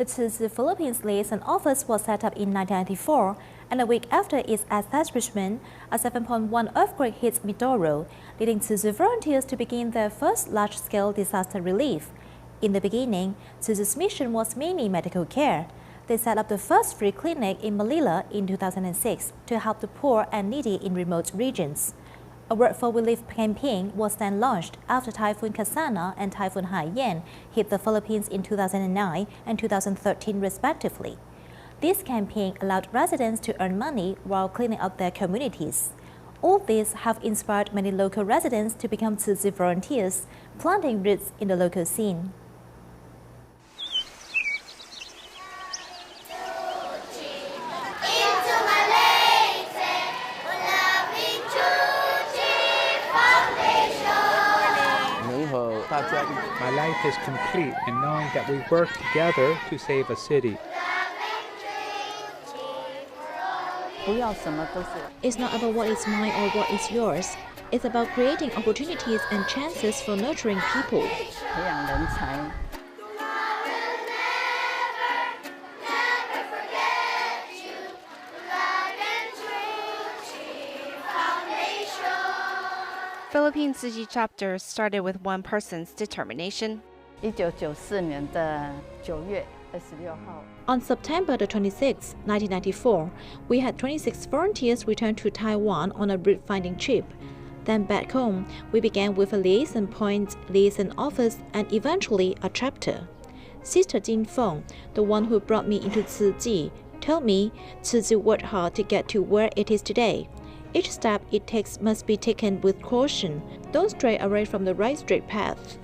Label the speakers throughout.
Speaker 1: The Tzu Chi Philippines liaison office was set up in 1994, and a week after its establishment, a 7.1 earthquake hit Mindoro, leading Tzu Chi volunteers to begin their first large-scale disaster relief. In the beginning, Tzu Chi's mission was mainly medical care. They set up the first free clinic in Manila in 2006 to help the poor and needy in remote regions. A Work for Relief campaign was then launched after Typhoon Ketsana and Typhoon Haiyan hit the Philippines in 2009 and 2013 respectively. This campaign allowed residents to earn money while cleaning up their communities. All these have inspired many local residents to become Tzu Chi volunteers, planting roots in the local scene.
Speaker 2: My life is complete in knowing that we work together to save a city.
Speaker 1: It's not about what is mine or what is yours. It's about creating opportunities and chances for nurturing people.
Speaker 3: Philippine Tzu Chi chapter started with one person's determination.
Speaker 1: On September the 26th, 1994, we had 26 volunteers return to Taiwan on a route-finding trip. Then back home, we began with a liaison point, liaison office, and eventually a chapter. Sister Jin Feng, the one who brought me into Tzu Chi, told me Tzu Chi worked hard to get to where it is today. Each step it takes must be taken with caution. Don't stray away from the right straight path.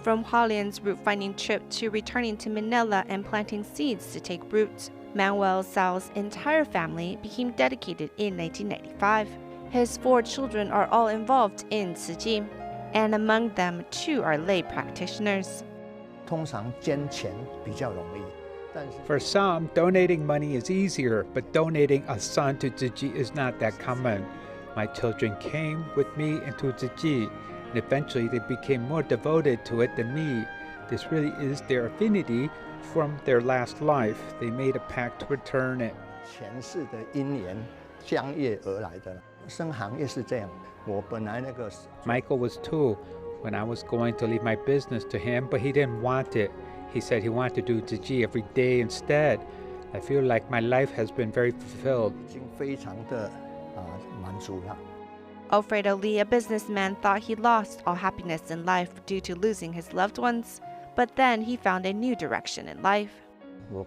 Speaker 3: From Haiyan's root-finding trip to returning to Manila and planting seeds to take root, Manuel Sal's entire family became dedicated in 1995. His 4 children are all involved in Tzu Chi, and among them 2 are lay practitioners.
Speaker 2: For some, donating money is easier, but donating a son to Tzu Chi is not that common. My children came with me into Tzu Chi, and eventually they became more devoted to it than me. This really is their affinity from their last life. They made a pact to return it. Michael was 2 when I was going to leave my business to him, but he didn't want it. He said he wanted to do Tzu Chi every day instead. I feel like my life has been very fulfilled.
Speaker 3: Alfredo Lee, a businessman, thought he lost all happiness in life due to losing his loved ones, but then he found a new direction in life.
Speaker 2: When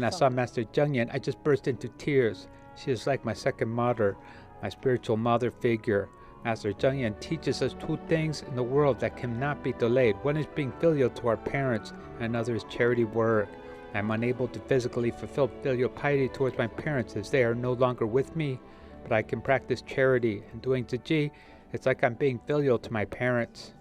Speaker 2: I saw Master Zheng Yan, I just burst into tears. She is like my second mother, my spiritual mother figure. Master Zheng Yan teaches us 2 things in the world that cannot be delayed. One is being filial to our parents, and another is charity work. I am unable to physically fulfill filial piety towards my parents as they are no longer with me, but I can practice charity. And doing Tzu Chi, it's like I'm being filial to my parents.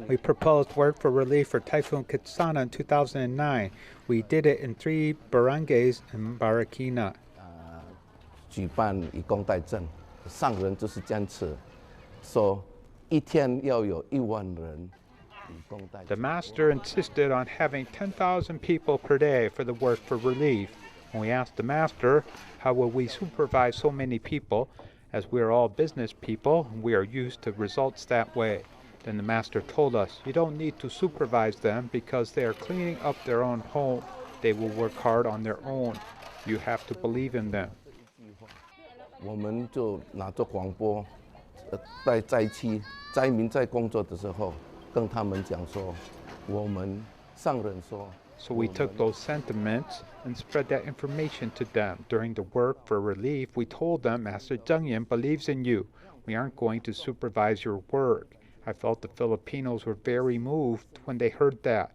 Speaker 2: We proposed work for relief for Typhoon Ketsana in 2009. We did it in 3 barangays in Marikina. The master insisted on having 10,000 people per day for the work for relief. When we asked the master, how will we supervise so many people, as we are all business people and we are used to results that way? Then the master told us, you don't need to supervise them because they are cleaning up their own home. They will work hard on their own. You have to believe in them. So we took those sentiments and spread that information to them. During the work for relief, we told them, Master Zheng Yan believes in you. We aren't going to supervise your work. I felt the Filipinos were very moved when they heard that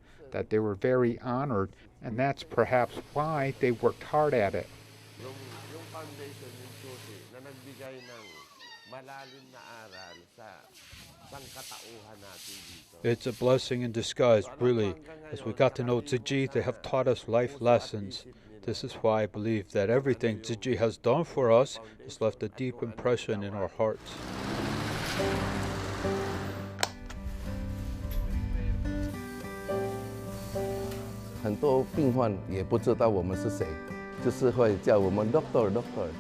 Speaker 2: they were very honored, and that's perhaps why they worked hard at it. It's a blessing in disguise, really. As we got to know Tzu Chi, they have taught us life lessons. This is why I believe that everything Tzu Chi has done for us has left a deep impression in our hearts.
Speaker 4: 很多病患也不知道我们是谁，就是会叫我们 doctor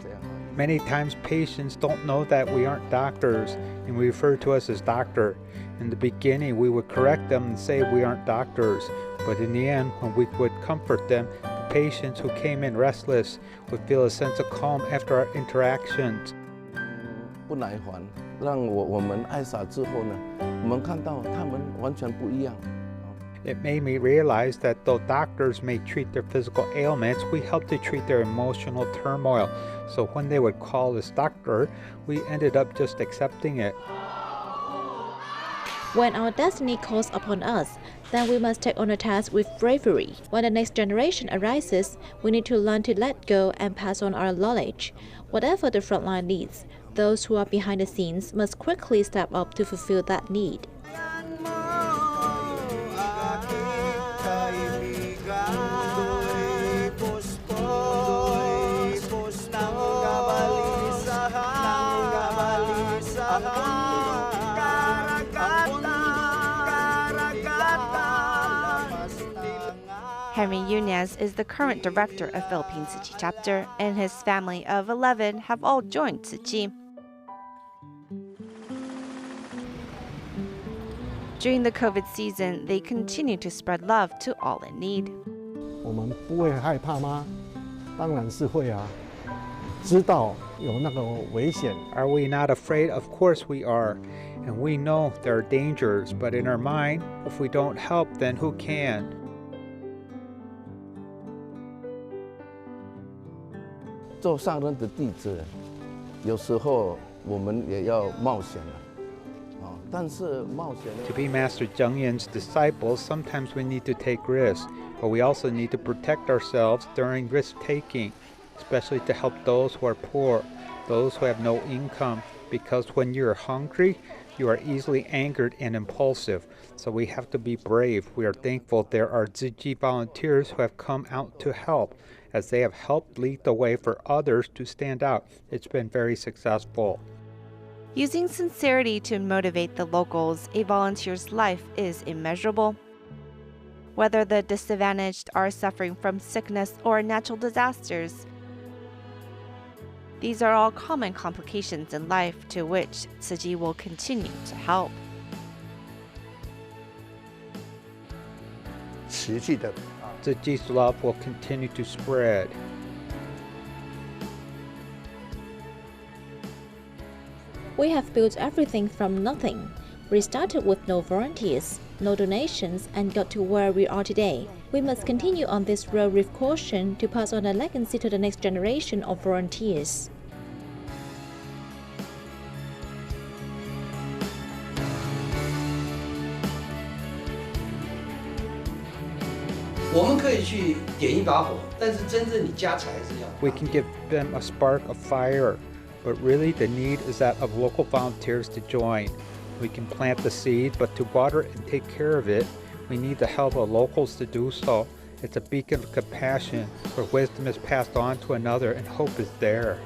Speaker 4: 这样。
Speaker 2: Many times patients don't know that we aren't doctors and we refer to us as doctor. In the beginning, we would correct them and say we aren't doctors, but in the end, when we would comfort them, the patients who came in restless would feel a sense of calm after our interactions.
Speaker 4: 不耐烦，让我们爱傻之后呢，我们看到他们完全不一样。
Speaker 2: It made me realize that though doctors may treat their physical ailments, we help to treat their emotional turmoil. So when they would call us doctor, we ended up just accepting it.
Speaker 1: When our destiny calls upon us, then we must take on a task with bravery. When the next generation arises, we need to learn to let go and pass on our knowledge. Whatever the frontline needs, those who are behind the scenes must quickly step up to fulfill that need.
Speaker 3: Henry Yunez is the current director of Philippine Tzu Chi chapter, and his family of 11 have all joined Tzu Chi. During the COVID season, they continue to spread love to all in need.
Speaker 5: 我们不会害怕吗？当然是会啊，知道有那个危险。
Speaker 2: Are we not afraid? Of course we are. And we know there are dangers, but in our mind, if we don't help, then who can?
Speaker 4: 做上人的弟子，有时候我们也要冒险了。
Speaker 2: To be Master Zhengyan's disciples, sometimes we need to take risks, but we also need to protect ourselves during risk-taking, especially to help those who are poor, those who have no income, because when you're hungry, you are easily angered and impulsive, so we have to be brave. We are thankful there are Tzu Chi volunteers who have come out to help, as they have helped lead the way for others to stand out. It's been very successful.
Speaker 3: Using sincerity to motivate the locals, a volunteer's life is immeasurable. Whether the disadvantaged are suffering from sickness or natural disasters, these are all common complications in life to which Tzu Chi will continue to help.
Speaker 2: Tzu Chi's love will continue to spread.
Speaker 1: We have built everything from nothing. We started with no volunteers, no donations, and got to where we are today. We must continue on this road with caution to pass on a legacy to the next generation of volunteers.
Speaker 6: 我们可以去点一把火，但是真正你家财是要。
Speaker 2: We can give them a spark of fire, but really the need is that of local volunteers to join. We can plant the seed, but to water and take care of it, we need the help of locals to do so. It's a beacon of compassion where wisdom is passed on to another and hope is there.